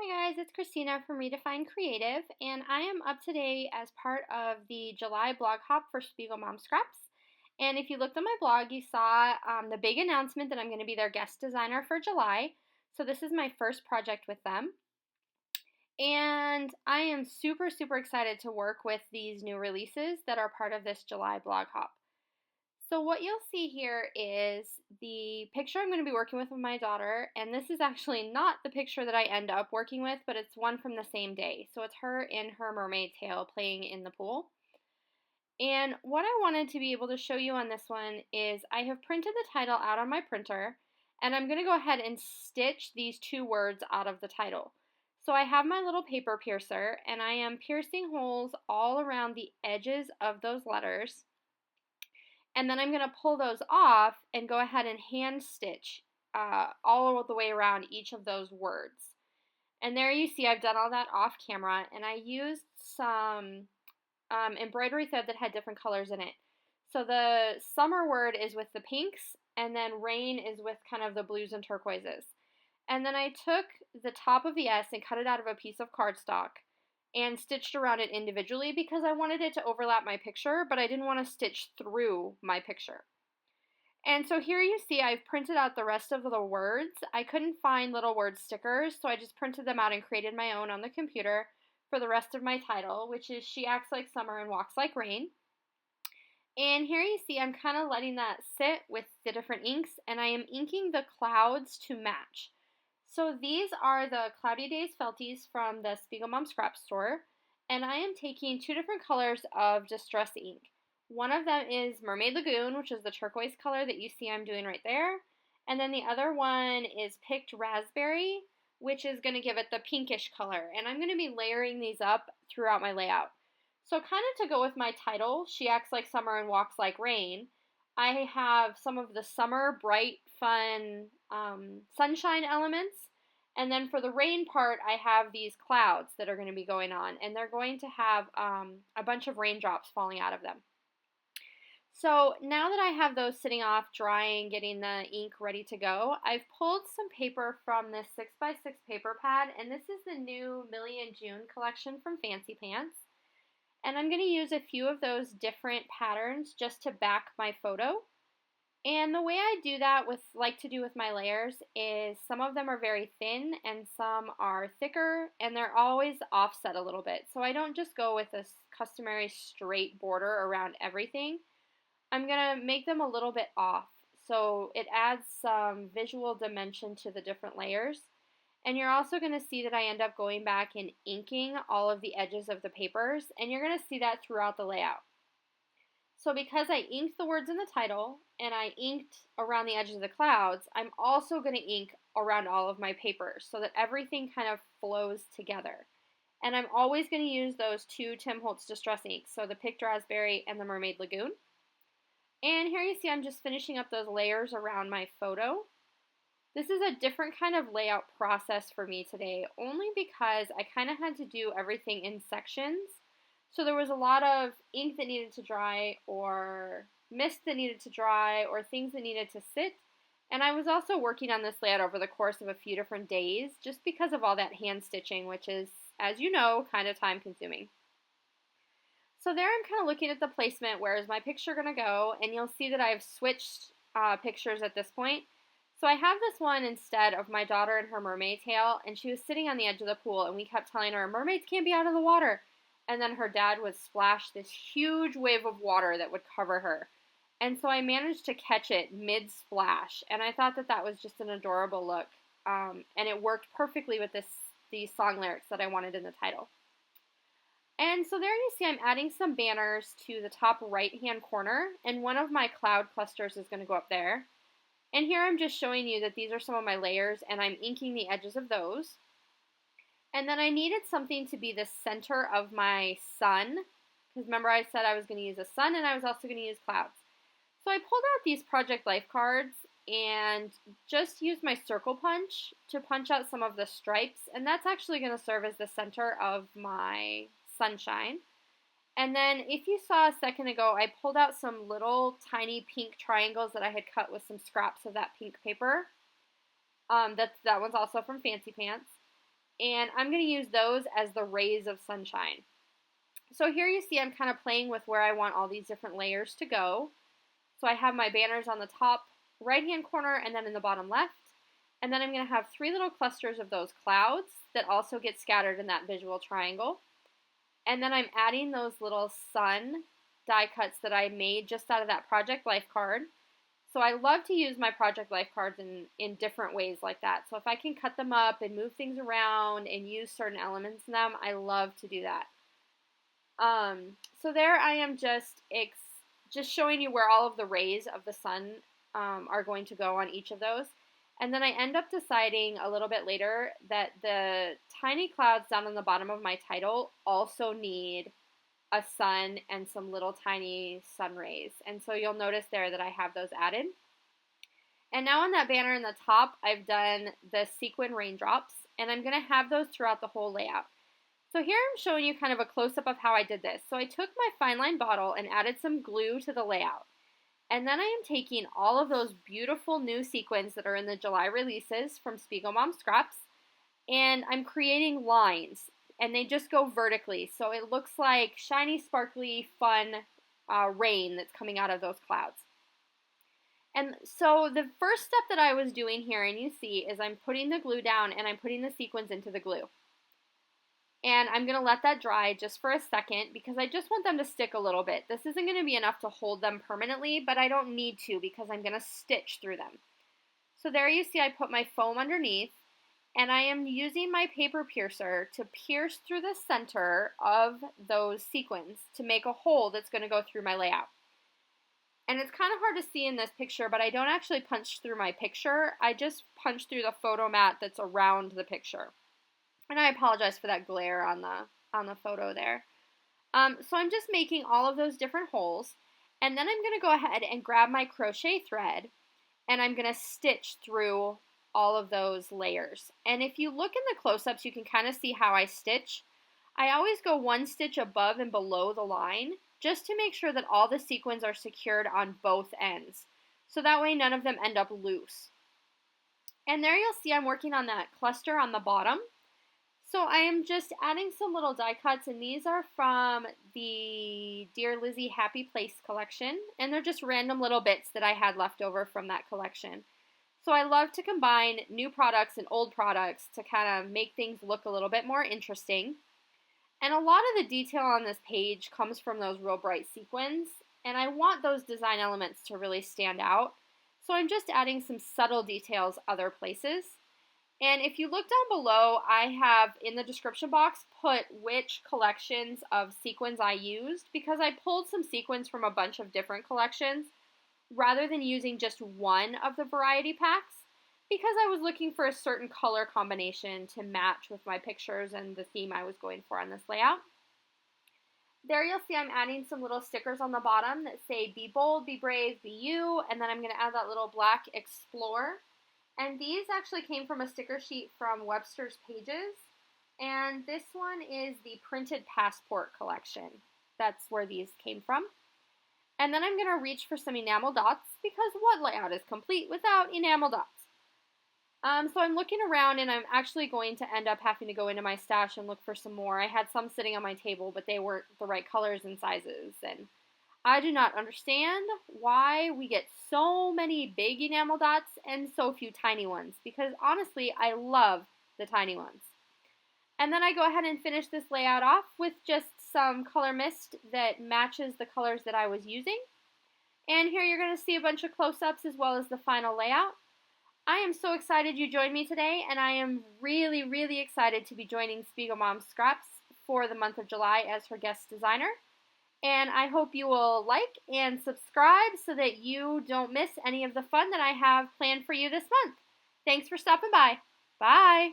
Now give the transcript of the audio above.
Hi guys, it's Christina from Redefine Creative, and I am up today as part of the July blog hop for SpiegelMom Scraps. And if you looked on my blog, you saw the big announcement that I'm going to be their guest designer for July. So this is my first project with them. And I am super excited to work with these new releases that are part of this July blog hop. So what you'll see here is the picture I'm going to be working with my daughter, and this is actually not the picture that I end up working with, but it's one from the same day. So it's her in her mermaid tail playing in the pool. And what I wanted to be able to show you on this one is I have printed the title out on my printer, and I'm going to go ahead and stitch these two words out of the title. So I have my little paper piercer, and I am piercing holes all around the edges of those letters. And then I'm going to pull those off and go ahead and hand stitch all the way around each of those words. And there you see I've done all that off camera, and I used some embroidery thread that had different colors in it. So the summer word is with the pinks, and then rain is with kind of the blues and turquoises. And then I took the top of the S and cut it out of a piece of cardstock and stitched around it individually because I wanted it to overlap my picture, but I didn't want to stitch through my picture. And so here you see I've printed out the rest of the words. I couldn't find little word stickers, so I just printed them out and created my own on the computer for the rest of my title, which is She Acts Like Summer and Walks Like Rain. And here you see I'm kind of letting that sit with the different inks, and I am inking the clouds to match. So these are the Cloudy Day Felties from the SpiegelMom Scrap Store, and I am taking two different colors of distress ink. One of them is Mermaid Lagoon, which is the turquoise color that you see I'm doing right there, and then the other one is Picked Raspberry, which is going to give it the pinkish color, and I'm going to be layering these up throughout my layout. So kind of to go with my title, She Acts Like Summer and Walks Like Rain, I have some of the summer, bright, fun sunshine elements. And then for the rain part, I have these clouds that are going to be going on. And they're going to have a bunch of raindrops falling out of them. So now that I have those sitting off, drying, getting the ink ready to go, I've pulled some paper from this 6x6 paper pad. And this is the new Millie and June collection from Fancy Pants. And I'm going to use a few of those different patterns just to back my photo. And the way I do that like to do with my layers is some of them are very thin and some are thicker, and they're always offset a little bit. So I don't just go with this customary straight border around everything. I'm going to make them a little bit off. So it adds some visual dimension to the different layers. And you're also going to see that I end up going back and inking all of the edges of the papers, and you're going to see that throughout the layout. So because I inked the words in the title and I inked around the edges of the clouds, I'm also going to ink around all of my papers so that everything kind of flows together. And I'm always going to use those two Tim Holtz Distress inks, so the Picked Raspberry and the Mermaid Lagoon. And here you see I'm just finishing up those layers around my photo. This is a different kind of layout process for me today, only because I kind of had to do everything in sections. So there was a lot of ink that needed to dry, or mist that needed to dry, or things that needed to sit. And I was also working on this layout over the course of a few different days, just because of all that hand stitching, which is, as you know, kind of time consuming. So there I'm kind of looking at the placement, where is my picture going to go, and you'll see that I've switched pictures at this point. So I have this one instead of my daughter in her mermaid tail, and she was sitting on the edge of the pool, and we kept telling her, mermaids can't be out of the water. And then her dad would splash this huge wave of water that would cover her. And so I managed to catch it mid-splash, and I thought that that was just an adorable look. And it worked perfectly with these song lyrics that I wanted in the title. And so there you see I'm adding some banners to the top right-hand corner, and one of my cloud clusters is going to go up there. And here I'm just showing you that these are some of my layers, and I'm inking the edges of those. And then I needed something to be the center of my sun, because remember I said I was going to use a sun, and I was also going to use clouds. So I pulled out these Project Life cards and just used my circle punch to punch out some of the stripes, and that's actually going to serve as the center of my sunshine. And then if you saw a second ago, I pulled out some little tiny pink triangles that I had cut with some scraps of that pink paper. That one's also from Fancy Pants. and I'm going to use those as the rays of sunshine. So here you see I'm kind of playing with where I want all these different layers to go. So I have my banners on the top right hand corner and then in the bottom left. And then I'm going to have 3 little clusters of those clouds that also get scattered in that visual triangle. And then I'm adding those little sun die cuts that I made just out of that Project Life card. So I love to use my Project Life cards in different ways like that. So if I can cut them up and move things around and use certain elements in them, I love to do that. So there I am just showing you where all of the rays of the sun are going to go on each of those. And then I end up deciding a little bit later that the tiny clouds down on the bottom of my title also need a sun and some little tiny sun rays. And so you'll notice there that I have those added. And now on that banner in the top, I've done the sequin raindrops, and I'm going to have those throughout the whole layout. So here I'm showing you kind of a close-up of how I did this. So I took my fine line bottle and added some glue to the layout. And then I am taking all of those beautiful new sequins that are in the July releases from SpiegelMom Scraps, and I'm creating lines, and they just go vertically. So it looks like shiny, sparkly, fun rain that's coming out of those clouds. And so the first step that I was doing here, and you see, is I'm putting the glue down and I'm putting the sequins into the glue. And I'm going to let that dry just for a second because I just want them to stick a little bit. This isn't going to be enough to hold them permanently, but I don't need to because I'm going to stitch through them. So there you see I put my foam underneath, and I am using my paper piercer to pierce through the center of those sequins to make a hole that's going to go through my layout. And it's kind of hard to see in this picture, but I don't actually punch through my picture. I just punch through the photo mat that's around the picture. And I apologize for that glare on the photo there. So I'm just making all of those different holes, and then I'm going to go ahead and grab my crochet thread, and I'm going to stitch through all of those layers. And if you look in the close-ups, you can kind of see how I stitch. I always go 1 stitch above and below the line, just to make sure that all the sequins are secured on both ends. So that way none of them end up loose. And there you'll see I'm working on that cluster on the bottom. So I am just adding some little die cuts, and these are from the Dear Lizzie Happy Place collection, and they're just random little bits that I had left over from that collection. So I love to combine new products and old products to kind of make things look a little bit more interesting. And a lot of the detail on this page comes from those real bright sequins, and I want those design elements to really stand out. So I'm just adding some subtle details other places. And if you look down below, I have in the description box put which collections of sequins I used because I pulled some sequins from a bunch of different collections rather than using just one of the variety packs because I was looking for a certain color combination to match with my pictures and the theme I was going for on this layout. There you'll see I'm adding some little stickers on the bottom that say be bold, be brave, be you, and then I'm going to add that little black explore. And these actually came from a sticker sheet from Webster's Pages. And this one is the Printed Passport collection. That's where these came from. And then I'm going to reach for some enamel dots because what layout is complete without enamel dots? So I'm looking around and I'm actually going to end up having to go into my stash and look for some more. I had some sitting on my table, but they weren't the right colors and sizes. And I do not understand why we get so many big enamel dots and so few tiny ones, because honestly, I love the tiny ones. And then I go ahead and finish this layout off with just some color mist that matches the colors that I was using. And here you're going to see a bunch of close-ups as well as the final layout. I am so excited you joined me today, and I am really, really excited to be joining SpiegelMom Scraps for the month of July as her guest designer. And I hope you will like and subscribe so that you don't miss any of the fun that I have planned for you this month. Thanks for stopping by. Bye.